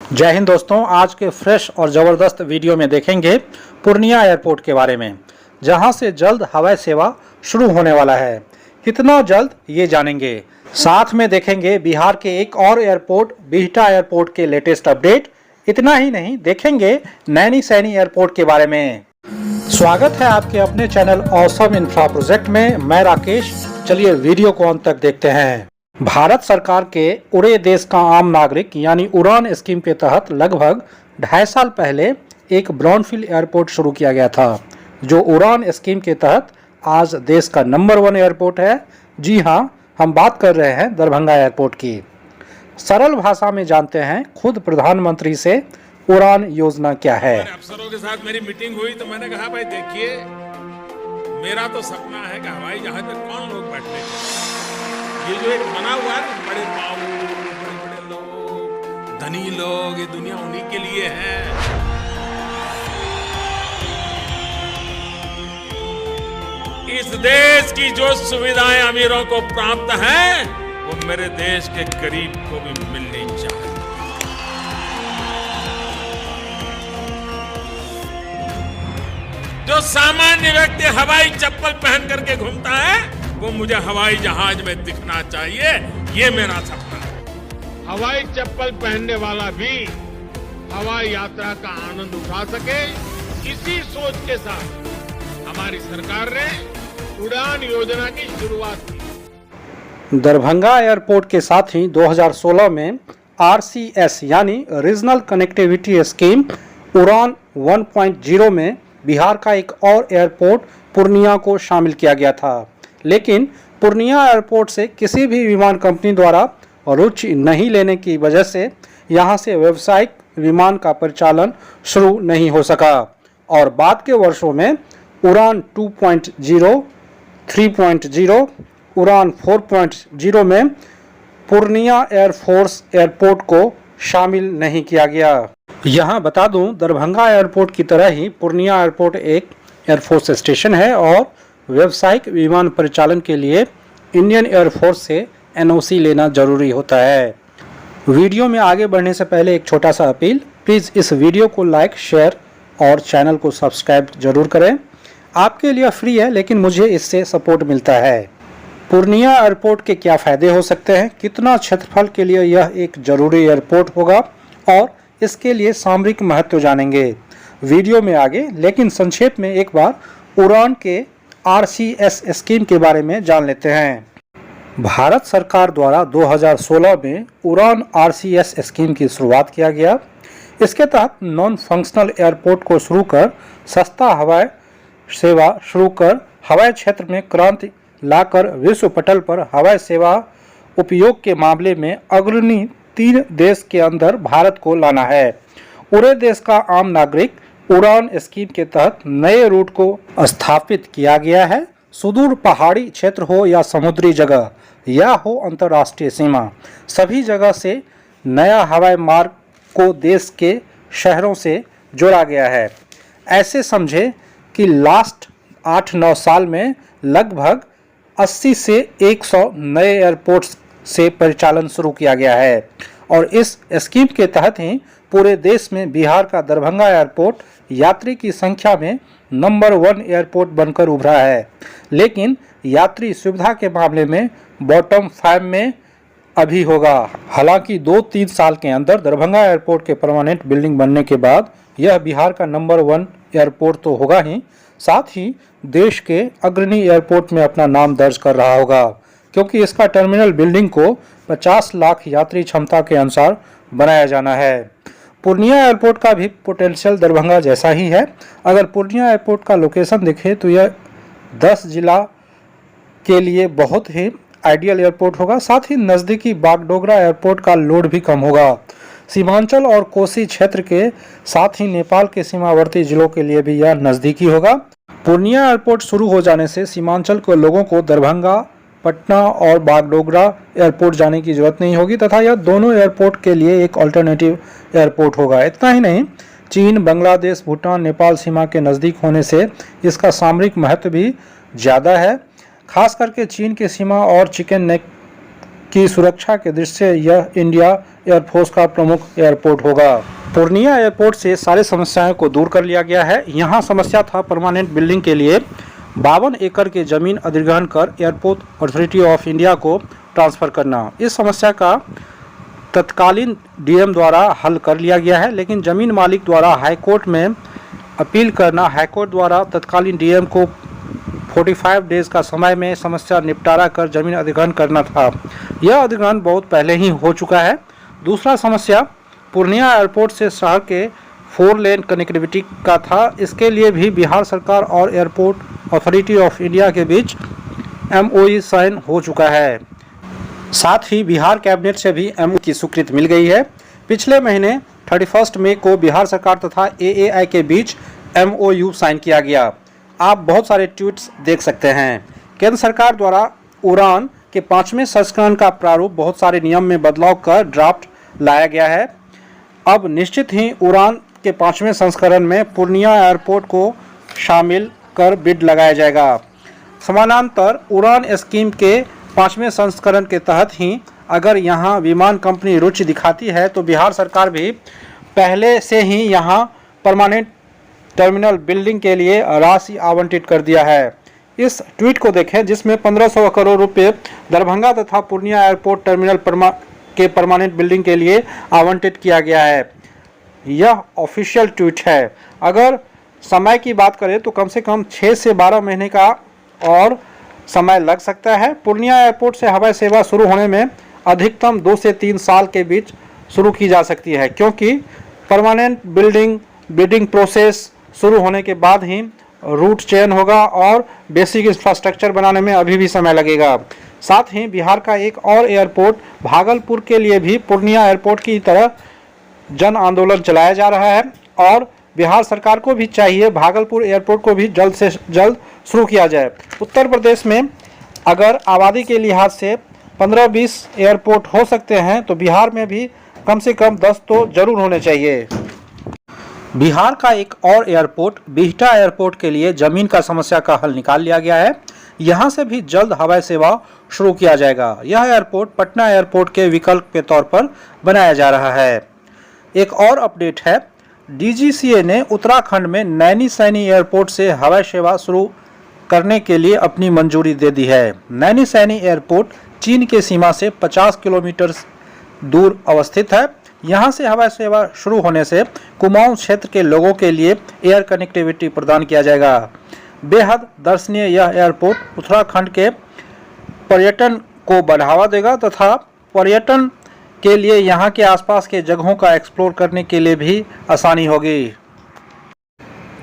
जय हिंद दोस्तों, आज के फ्रेश और ज़बरदस्त वीडियो में देखेंगे पूर्णिया एयरपोर्ट के बारे में, जहां से जल्द हवाई सेवा शुरू होने वाला है। कितना जल्द ये जानेंगे। साथ में देखेंगे बिहार के एक और एयरपोर्ट बिहटा एयरपोर्ट के लेटेस्ट अपडेट। इतना ही नहीं, देखेंगे नैनी सैनी एयरपोर्ट के बारे में। स्वागत है आपके अपने चैनल ऑसम इंफ्रा प्रोजेक्ट में। मैं राकेश। चलिए वीडियो को अंत तक देखते हैं। भारत सरकार के उड़े देश का आम नागरिक यानी उड़ान स्कीम के तहत लगभग 2.5 साल पहले एक ब्राउनफील्ड एयरपोर्ट शुरू किया गया था, जो उड़ान स्कीम के तहत आज देश का नंबर 1 एयरपोर्ट है। जी हां, हम बात कर रहे हैं दरभंगा एयरपोर्ट की। सरल भाषा में जानते हैं खुद प्रधानमंत्री से उड़ान योजना क्या है। अफसरों के साथ मेरी मीटिंग हुई तो मैंने कहा, भाई देखिए, मेरा तो सपना है कि हवाई जहाज में कौन लोग बैठने चाहिए। ये जो एक बना हुआ है, बड़े बाबू, बड़े लोग, धनी लोग, ये दुनिया उन्हीं के लिए है। इस देश की जो सुविधाएं अमीरों को प्राप्त हैं, वो मेरे देश के गरीब को भी मिलनी चाहिए। जो सामान्य व्यक्ति हवाई चप्पल पहन करके घूमता है, वो मुझे हवाई जहाज में दिखना चाहिए। ये मेरा सपना है। हवाई चप्पल पहनने वाला भी हवाई यात्रा का आनंद उठा सके, इसी सोच के साथ हमारी सरकार ने उड़ान योजना की शुरुआत की। दरभंगा एयरपोर्ट के साथ ही 2016 में RCS यानी रीजनल कनेक्टिविटी स्कीम उड़ान 1.0 में बिहार का एक और एयरपोर्ट पूर्णिया को शामिल किया गया था। लेकिन पूर्णिया एयरपोर्ट से किसी भी विमान कंपनी द्वारा रुचि नहीं लेने की वजह से यहां से व्यावसायिक विमान का परिचालन शुरू नहीं हो सका और बाद के वर्षों में उड़ान 2.0, 3.0, उड़ान 4.0 में पूर्णिया एयरफोर्स एयरपोर्ट को शामिल नहीं किया गया। यहाँ बता दूं, दरभंगा एयरपोर्ट की तरह ही पूर्णिया एयरपोर्ट एक एयरफोर्स स्टेशन है और व्यावसायिक विमान परिचालन के लिए इंडियन एयरफोर्स से NOC लेना जरूरी होता है। वीडियो में आगे बढ़ने से पहले एक छोटा सा अपील, प्लीज़ इस वीडियो को लाइक, शेयर और चैनल को सब्सक्राइब जरूर करें। आपके लिए फ्री है, लेकिन मुझे इससे सपोर्ट मिलता है। पूर्णिया एयरपोर्ट के क्या फ़ायदे हो सकते हैं, कितना क्षेत्रफल के लिए यह एक ज़रूरी एयरपोर्ट होगा और इसके लिए सामरिक महत्व जानेंगे वीडियो में आगे। लेकिन संक्षेप में एक बार उड़ान के RCS स्कीम के बारे में जान लेते हैं। भारत सरकार द्वारा 2016 में उड़ान RCS स्कीम की शुरुआत किया गया। इसके तहत नॉन फंक्शनल एयरपोर्ट को शुरू कर सस्ता हवाई सेवा शुरू कर हवाई क्षेत्र में क्रांति लाकर विश्व पटल पर हवाई सेवा उपयोग के मामले में अग्रणी 3 देश के अंदर भारत को लाना है। पूरे देश का आम नागरिक उड़ान स्कीम के तहत नए रूट को स्थापित किया गया है। सुदूर पहाड़ी क्षेत्र हो या समुद्री जगह या हो अंतर्राष्ट्रीय सीमा, सभी जगह से नया हवाई मार्ग को देश के शहरों से जोड़ा गया है। ऐसे समझे कि लास्ट 8-9 साल में लगभग 80 से 100 नए एयरपोर्ट्स से परिचालन शुरू किया गया है और इस स्कीम के तहत ही पूरे देश में बिहार का दरभंगा एयरपोर्ट यात्री की संख्या में नंबर 1 एयरपोर्ट बनकर उभरा है। लेकिन यात्री सुविधा के मामले में बॉटम 5 में अभी होगा। हालांकि 2-3 साल के अंदर दरभंगा एयरपोर्ट के परमानेंट बिल्डिंग बनने के बाद यह बिहार का नंबर 1 एयरपोर्ट तो होगा ही, साथ ही देश के अग्रणी एयरपोर्ट में अपना नाम दर्ज कर रहा होगा, क्योंकि इसका टर्मिनल बिल्डिंग को 50 लाख यात्री क्षमता के अनुसार बनाया जाना है। पूर्णिया एयरपोर्ट का भी पोटेंशियल दरभंगा जैसा ही है। अगर पूर्णिया एयरपोर्ट का लोकेशन देखें तो यह 10 जिला के लिए बहुत ही आइडियल एयरपोर्ट होगा। साथ ही नज़दीकी बागडोगरा एयरपोर्ट का लोड भी कम होगा। सीमांचल और कोसी क्षेत्र के साथ ही नेपाल के सीमावर्ती जिलों के लिए भी यह नज़दीकी होगा। पूर्णिया एयरपोर्ट शुरू हो जाने से सीमांचल के लोगों को दरभंगा, पटना और बागडोगरा एयरपोर्ट जाने की जरूरत नहीं होगी तथा यह दोनों एयरपोर्ट के लिए एक अल्टरनेटिव एयरपोर्ट होगा। इतना ही नहीं, चीन, बांग्लादेश, भूटान, नेपाल सीमा के नज़दीक होने से इसका सामरिक महत्व भी ज़्यादा है। खास करके चीन की सीमा और चिकन नेक की सुरक्षा के दृष्टि से यह इंडिया एयरफोर्स का प्रमुख एयरपोर्ट होगा। पूर्णिया एयरपोर्ट से सारी समस्याओं को दूर कर लिया गया है। यहाँ समस्या था परमानेंट बिल्डिंग के लिए 52 एकड़ की जमीन अधिग्रहण कर एयरपोर्ट अथॉरिटी ऑफ इंडिया को ट्रांसफ़र करना। इस समस्या का तत्कालीन डीएम द्वारा हल कर लिया गया है, लेकिन जमीन मालिक द्वारा हाईकोर्ट में अपील करना, हाईकोर्ट द्वारा तत्कालीन डीएम को 45 डेज का समय में समस्या निपटारा कर जमीन अधिग्रहण करना था। यह अधिग्रहण बहुत पहले ही हो चुका है। दूसरा समस्या पूर्णिया एयरपोर्ट से शहर के 4 लेन कनेक्टिविटी का था। इसके लिए भी बिहार सरकार और एयरपोर्ट अथॉरिटी ऑफ इंडिया के बीच MOU साइन हो चुका है। साथ ही बिहार कैबिनेट से भी MOU की स्वीकृति मिल गई है। पिछले महीने 31 मई को बिहार सरकार तथा AAI के बीच MOU साइन किया गया। आप बहुत सारे ट्वीट्स देख सकते हैं। केंद्र सरकार द्वारा उड़ान के 5वें संस्करण का प्रारूप बहुत सारे नियम में बदलाव कर ड्राफ्ट लाया गया है। अब निश्चित ही उड़ान के 5वें संस्करण में पूर्णिया एयरपोर्ट को शामिल कर बिड लगाया जाएगा। समानांतर उड़ान स्कीम के 5वें संस्करण के तहत ही अगर यहाँ विमान कंपनी रुचि दिखाती है तो बिहार सरकार भी पहले से ही यहाँ परमानेंट टर्मिनल बिल्डिंग के लिए राशि आवंटित कर दिया है। इस ट्वीट को देखें जिसमें 1500 करोड़ रुपए दरभंगा तथा पूर्णिया एयरपोर्ट टर्मिनल के परमानेंट बिल्डिंग के लिए आवंटित किया गया है। यह ऑफिशियल ट्वीट है। अगर समय की बात करें तो कम से कम 6 से 12 महीने का और समय लग सकता है। पूर्णिया एयरपोर्ट से हवाई सेवा शुरू होने में अधिकतम 2 से 3 साल के बीच शुरू की जा सकती है, क्योंकि परमानेंट बिल्डिंग प्रोसेस शुरू होने के बाद ही रूट चयन होगा और बेसिक इंफ्रास्ट्रक्चर बनाने में अभी भी समय लगेगा। साथ ही बिहार का एक और एयरपोर्ट भागलपुर के लिए भी पूर्णिया एयरपोर्ट की तरह जन आंदोलन चलाया जा रहा है और बिहार सरकार को भी चाहिए भागलपुर एयरपोर्ट को भी जल्द से जल्द शुरू किया जाए। उत्तर प्रदेश में अगर आबादी के लिहाज से 15-20 एयरपोर्ट हो सकते हैं तो बिहार में भी कम से कम 10 तो जरूर होने चाहिए। बिहार का एक और एयरपोर्ट बिहटा एयरपोर्ट के लिए जमीन का समस्या का हल निकाल लिया गया है। यहां से भी जल्द हवाई सेवा शुरू किया जाएगा। यह एयरपोर्ट पटना एयरपोर्ट के विकल्प के तौर पर बनाया जा रहा है। एक और अपडेट है, DGCA ने उत्तराखंड में नैनी सैनी एयरपोर्ट से हवाई सेवा शुरू करने के लिए अपनी मंजूरी दे दी है। नैनी सैनी एयरपोर्ट चीन के सीमा से 50 किलोमीटर दूर अवस्थित है। यहां से हवाई सेवा शुरू होने से कुमाऊं क्षेत्र के लोगों के लिए एयर कनेक्टिविटी प्रदान किया जाएगा। बेहद दर्शनीय यह एयरपोर्ट उत्तराखंड के पर्यटन को बढ़ावा देगा तथा पर्यटन के लिए यहाँ के आसपास के जगहों का एक्सप्लोर करने के लिए भी आसानी होगी।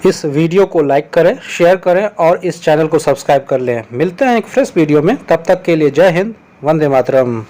इस वीडियो को लाइक करें, शेयर करें और इस चैनल को सब्सक्राइब कर लें। मिलते हैं एक फ्रेश वीडियो में, तब तक के लिए जय हिंद, वंदे मातरम।